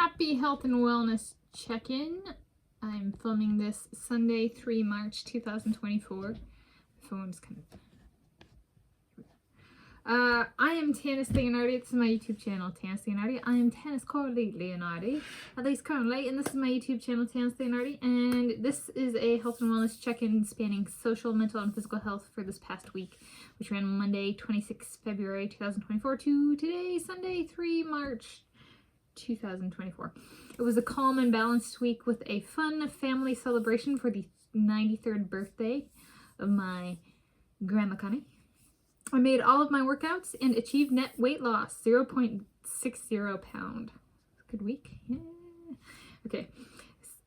Happy Health and Wellness Check-In. I'm filming this Sunday, 3 March 2024. Phone's kind of... I am Tanis Leonhardi. This is my YouTube channel, Tanis Leonhardi. I am Tanis Leonhardi, at least currently, and this is my YouTube channel, Tanis Leonhardi. And this is a health and wellness check-in spanning social, mental, and physical health for this past week, which ran Monday, 26 February 2024 to today, Sunday, 3 March 2024. It was a calm and balanced week with a fun family celebration for the 93rd birthday of my Grandma Connie. I made all of my workouts and achieved net weight loss, 0.60 pound. Good week. Yeah. Okay.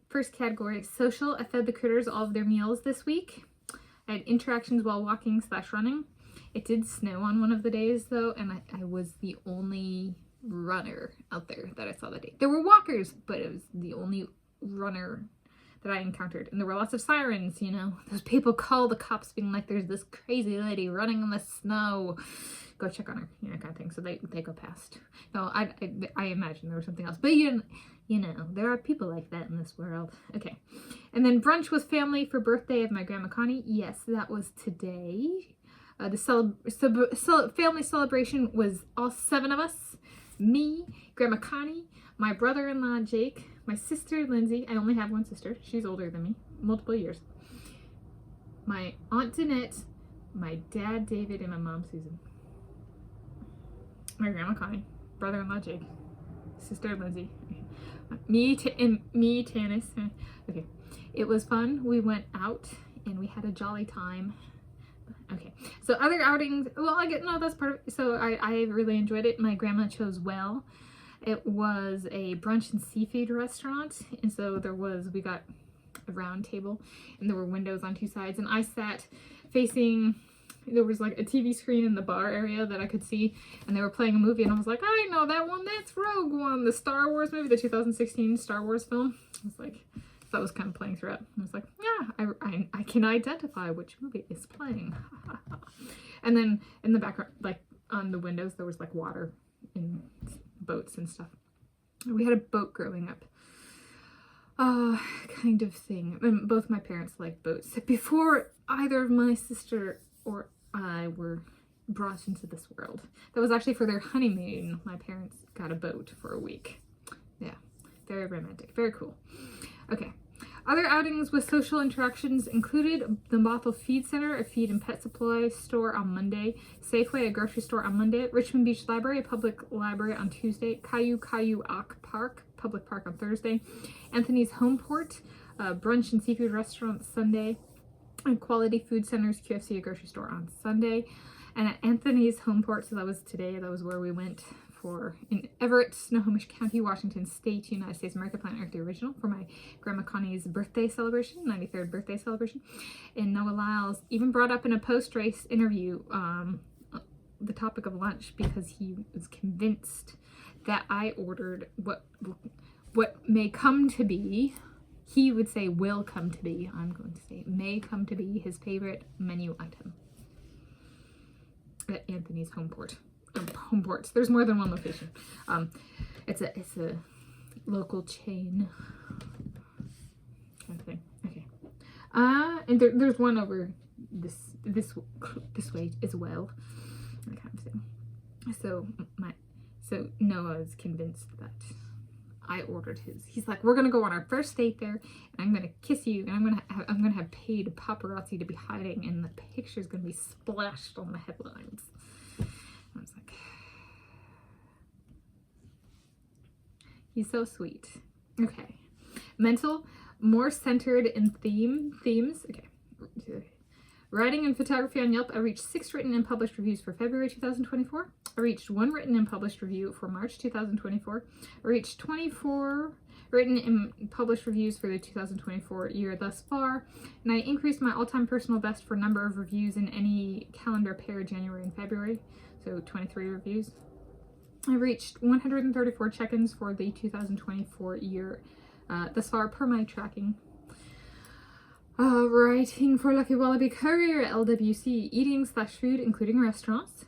First category, social. I fed the critters all of their meals this week. I had interactions while walking / running. It did snow on one of the days though, and I was the only runner out there that I saw that day. There were walkers, but it was the only runner that I encountered. And there were lots of sirens, you know. Those people call the cops being like, there's this crazy lady running in the snow. Go check on her, you know, kind of thing. So they go past. No, I imagine there was something else. But you know, there are people like that in this world. Okay. And then brunch with family for birthday of my Grandma Connie. Yes, that was today. The family celebration was all 7 of us. Me, Grandma Connie, my brother-in-law Jake, my sister Lindsay. I only have one sister. She's older than me, multiple years. My aunt Danette, my dad David, and my mom Susan. My Grandma Connie, brother-in-law Jake, sister Lindsay, me Tanis. Okay, it was fun. We went out and we had a jolly time. Okay, so other outings, well, that's part of it. So I really enjoyed it. My grandma chose well. It was a brunch and seafood restaurant, and so we got a round table, and there were windows on 2 sides, and I sat facing, there was like a TV screen in the bar area that I could see, and they were playing a movie, and I was like, I know that one, that's Rogue One, the Star Wars movie, the 2016 Star Wars film. I was like, that was kind of playing throughout. I was like, yeah, I can identify which movie is playing. And then in the background, like on the windows, there was like water and boats and stuff. We had a boat growing up. Kind of thing. And both my parents liked boats. Before either of my sister or I were brought into this world. That was actually for their honeymoon. My parents got a boat for a week. Yeah, very romantic, very cool. Okay. Other outings with social interactions included the Bothell Feed Center, a feed and pet supply store on Monday, Safeway, a grocery store on Monday, Richmond Beach Library, a public library on Tuesday, Kayu Kayu Ac Park, public park on Thursday, Anthony's HomePort, a brunch and seafood restaurant Sunday, and Quality Food Center's QFC, a grocery store on Sunday, and at Anthony's HomePort, so that was today, that was where we went in Everett, Snohomish County, Washington State, United States, America, Planet Earth, the original, for my Grandma Connie's birthday celebration, 93rd birthday celebration. And Noah Lyles even brought up in a post-race interview the topic of lunch because he was convinced that I ordered what may come to be, he would say will come to be, I'm going to say may come to be his favorite menu item at Anthony's HomePort. HomePorts. There's more than one location. It's a local chain kind of thing. Okay. And there's one over this way as well. That kind of thing. So Noah is convinced that I ordered his. He's like, we're gonna go on our first date there, and I'm gonna kiss you, and I'm gonna have paid paparazzi to be hiding, and the picture's gonna be splashed on the headlines. I was like, he's so sweet. Okay. Mental, more centered in themes. Okay. Writing and photography on Yelp. I reached 6 written and published reviews for February 2024. I reached 1 written and published review for March 2024. I reached 24 written and published reviews for the 2024 year thus far. And I increased my all-time personal best for number of reviews in any calendar pair, January and February. So 23 reviews. I reached 134 check-ins for the 2024 year thus far per my tracking. Writing for Lucky Wallaby Courier, LWC, eating / food, including restaurants.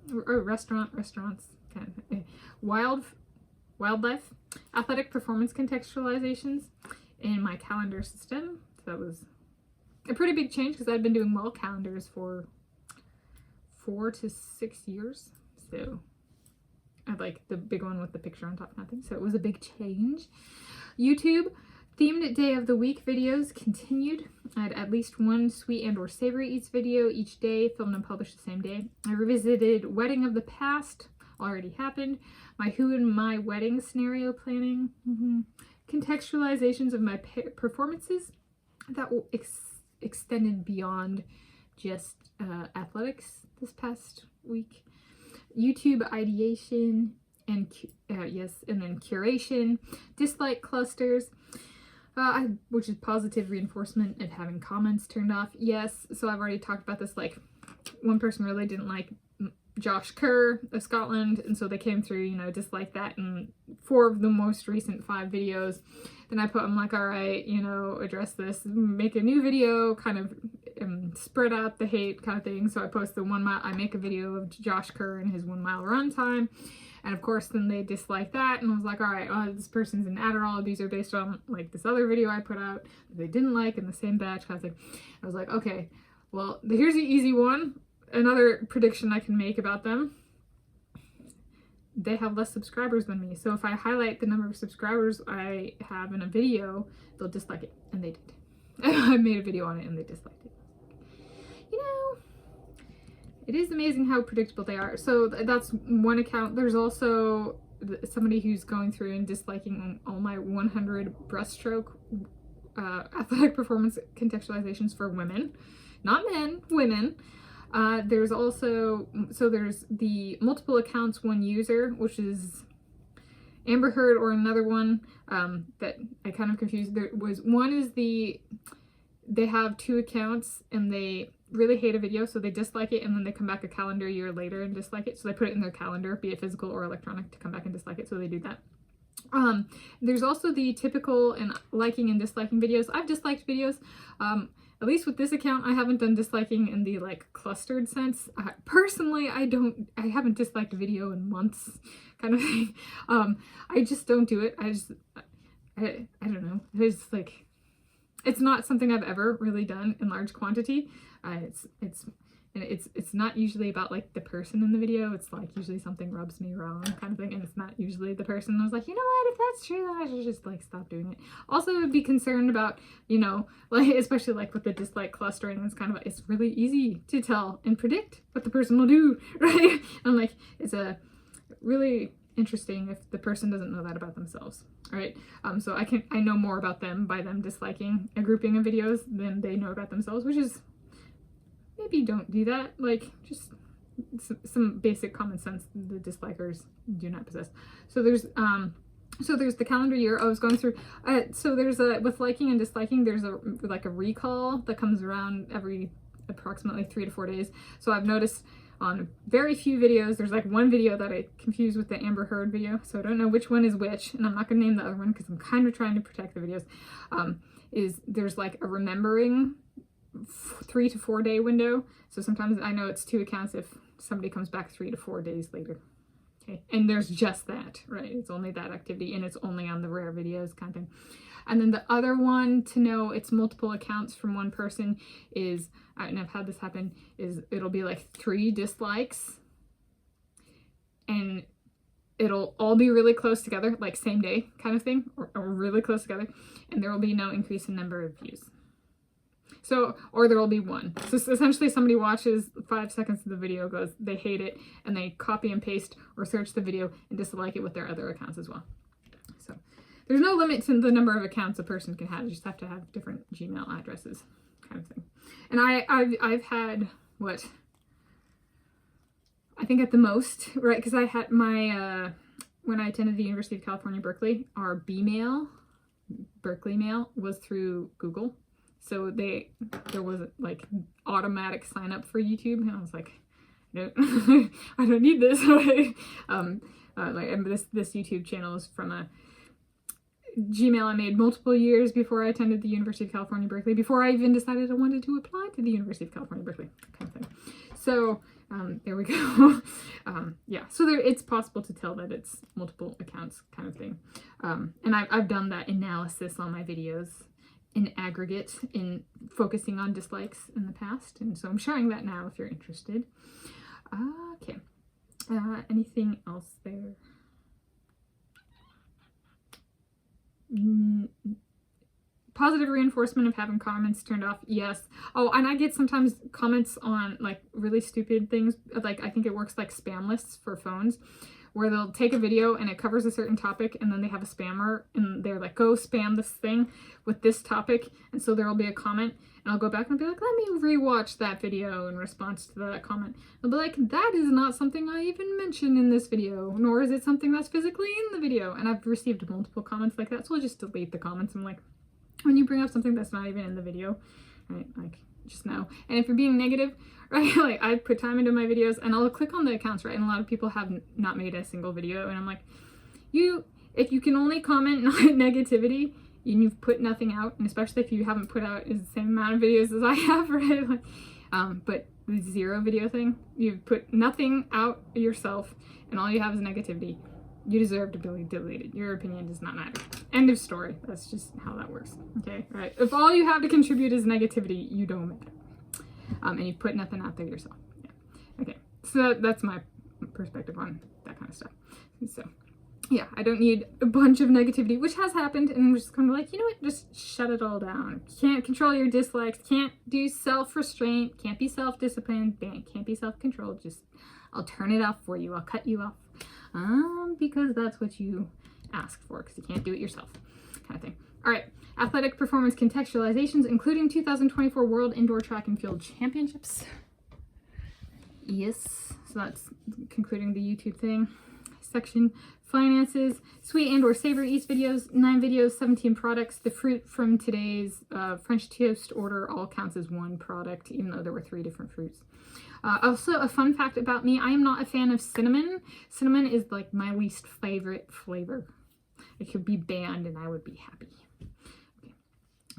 Restaurants. Kind of. Wild wildlife, athletic performance contextualizations in my calendar system. So that was a pretty big change because I'd been doing wall calendars for 4 to 6 years. So I like the big one with the picture on top, nothing. So it was a big change. YouTube themed day of the week videos continued. I had at least one sweet and or savory eats video each day, filmed and published the same day. I revisited wedding of the past, already happened. My who in my wedding scenario planning. Contextualizations of my performances that extended beyond just athletics this past week. YouTube ideation and and then curation, dislike clusters, which is positive reinforcement of having comments turned off. Yes, so I've already talked about this. Like, one person really didn't like Josh Kerr of Scotland, and so they came through, you know, dislike that in 4 of the most recent 5 videos. Then I'm like, all right, you know, address this, make a new video, kind of spread out the hate kind of thing. So I post the 1 mile, I make a video of Josh Kerr and his 1 mile run time. And of course, then they dislike that. And I was like, all right, this person's an Adderall abuser based on like this other video I put out that they didn't like in the same batch kind of thing. I was like, okay, well, here's the easy one. Another prediction I can make about them. They have less subscribers than me. So if I highlight the number of subscribers I have in a video, they'll dislike it. And they did. I made a video on it and they disliked it. You know, it is amazing how predictable they are. So that's one account. There's also somebody who's going through and disliking all my 100 breaststroke athletic performance contextualizations for women. Not men, women. There's also, so there's the multiple accounts, one user, which is Amber Heard, or another one that I kind of confused. There was one is they have 2 accounts and they really hate a video, so they dislike it, and then they come back a calendar year later and dislike it. So they put it in their calendar, be it physical or electronic, to come back and dislike it. So they do that. There's also the typical and liking and disliking videos. I've disliked videos. At least with this account, I haven't done disliking in the like clustered sense. Personally, I haven't disliked a video in months, kind of thing. I just don't do it. I don't know. It's like, it's not something I've ever really done in large quantity. It's not usually about like the person in the video. It's like usually something rubs me wrong kind of thing, and it's not usually the person. I was like, you know what, if that's true, then I should just like stop doing it. Also, I would be concerned about, you know, like especially like with the dislike clustering, it's kind of, it's really easy to tell and predict what the person will do, right? And like, it's a really interesting if the person doesn't know that about themselves, right? So I know more about them by them disliking a grouping of videos than they know about themselves, which is, maybe don't do that. Like, just some basic common sense the dislikers do not possess. So there's the calendar year I was going through. So there's with liking and disliking, there's a recall that comes around every approximately 3 to 4 days. So I've noticed on very few videos, there's like one video that I confused with the Amber Heard video. So I don't know which one is which, and I'm not gonna name the other one because I'm kind of trying to protect the videos. There's like a remembering 3 to 4 day window. So sometimes I know it's 2 accounts if somebody comes back 3 to 4 days later. Okay, and there's just that, right? It's only that activity, and it's only on the rare videos kind of thing. And then the other one to know it's multiple accounts from one person is, and I've had this happen, is it'll be like 3 dislikes and it'll all be really close together, like same day kind of thing, or really close together, and there will be no increase in number of views. So, or there will be 1. So essentially somebody watches 5 seconds of the video, goes, they hate it, and they copy and paste or search the video and dislike it with their other accounts as well. So there's no limit to the number of accounts a person can have. You just have to have different Gmail addresses kind of thing. And I've had, what, I think at the most, right, because I had my, when I attended the University of California, Berkeley, our B-mail, Berkeley mail, was through Google. So there was like automatic sign up for YouTube, and I was like, no, I don't need this. This YouTube channel is from a Gmail I made multiple years before I attended the University of California, Berkeley, before I even decided I wanted to apply to the University of California, Berkeley, kind of thing. So There we go. Yeah, so it's possible to tell that it's multiple accounts kind of thing. And I've done that analysis on my videos in aggregate in focusing on dislikes in the past. And so I'm showing that now if you're interested. Okay. Anything else there? Positive reinforcement of having comments turned off, yes. Oh, and I get sometimes comments on like really stupid things, like I think it works like spam lists for phones, where they'll take a video and it covers a certain topic and then they have a spammer and they're like, go spam this thing with this topic, and so there'll be a comment and I'll go back and be like, let me rewatch that video in response to that comment. I'll be like, that is not something I even mentioned in this video, nor is it something that's physically in the video. And I've received multiple comments like that, so I'll just delete the comments. I'm like, when you bring up something that's not even in the video, right, like, just know. And if you're being negative, right, like, I put time into my videos and I'll click on the accounts, right, and a lot of people have not made a single video, and I'm like, if you can only comment on negativity and you've put nothing out, and especially if you haven't put out the same amount of videos as I have, right, like, but the 0 video thing, you've put nothing out yourself and all you have is negativity, you deserve to be deleted. Your opinion does not matter. End of story. That's just how that works. Okay, right? If all you have to contribute is negativity, you don't matter. And you put nothing out there yourself. Yeah. Okay, so that's my perspective on that kind of stuff. So, yeah, I don't need a bunch of negativity, which has happened, and I'm just kind of like, you know what? Just shut it all down. Can't control your dislikes. Can't do self-restraint. Can't be self-disciplined. Can't be self-controlled. Just, I'll turn it off for you. I'll cut you off. Because that's what you asked for, because you can't do it yourself, kind of thing. All right, athletic performance contextualizations, including 2024 World Indoor Track and Field Championships. Yes, so that's concluding the YouTube thing. Section, finances, sweet and or savory eats videos, 9 videos, 17 products. The fruit from today's French toast order all counts as 1 product, even though there were 3 different fruits. Also, a fun fact about me, I am not a fan of cinnamon. Cinnamon is like my least favorite flavor. It could be banned and I would be happy. Okay.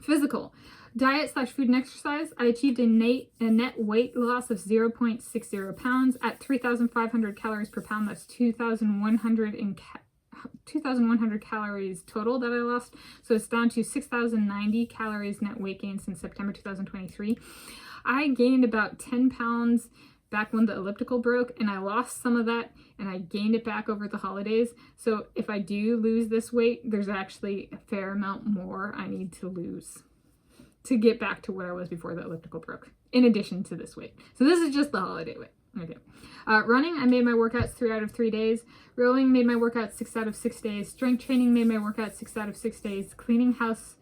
Physical. Diet / food and exercise. I achieved a net weight loss of 0.60 pounds at 3,500 calories per pound. That's 2,100 calories total that I lost. So it's down to 6,090 calories net weight gain since September 2023. I gained about 10 pounds back when the elliptical broke, and I lost some of that and I gained it back over the holidays. So if I do lose this weight, there's actually a fair amount more I need to lose to get back to where I was before the elliptical broke, in addition to this weight. So this is just the holiday weight. Okay. Running, I made my workouts 3 out of 3 days. Rowing, made my workouts 6 out of 6 days. Strength training, made my workouts 6 out of 6 days. Cleaning house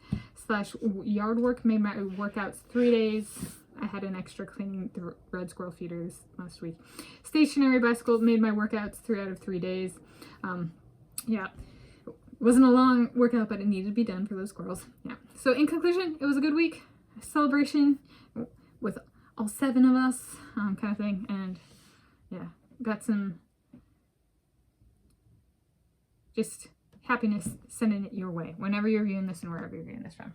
/ yard work, made my workouts 3 days. I had an extra cleaning the red squirrel feeders last week. Stationary bicycle, made my workouts 3 out of 3 days. Yeah, it wasn't a long workout, but it needed to be done for those squirrels. Yeah. So in conclusion, it was a good week. A celebration with all 7 of us, kind of thing. And yeah, got some just happiness sending it your way whenever you're viewing this and wherever you're viewing this from.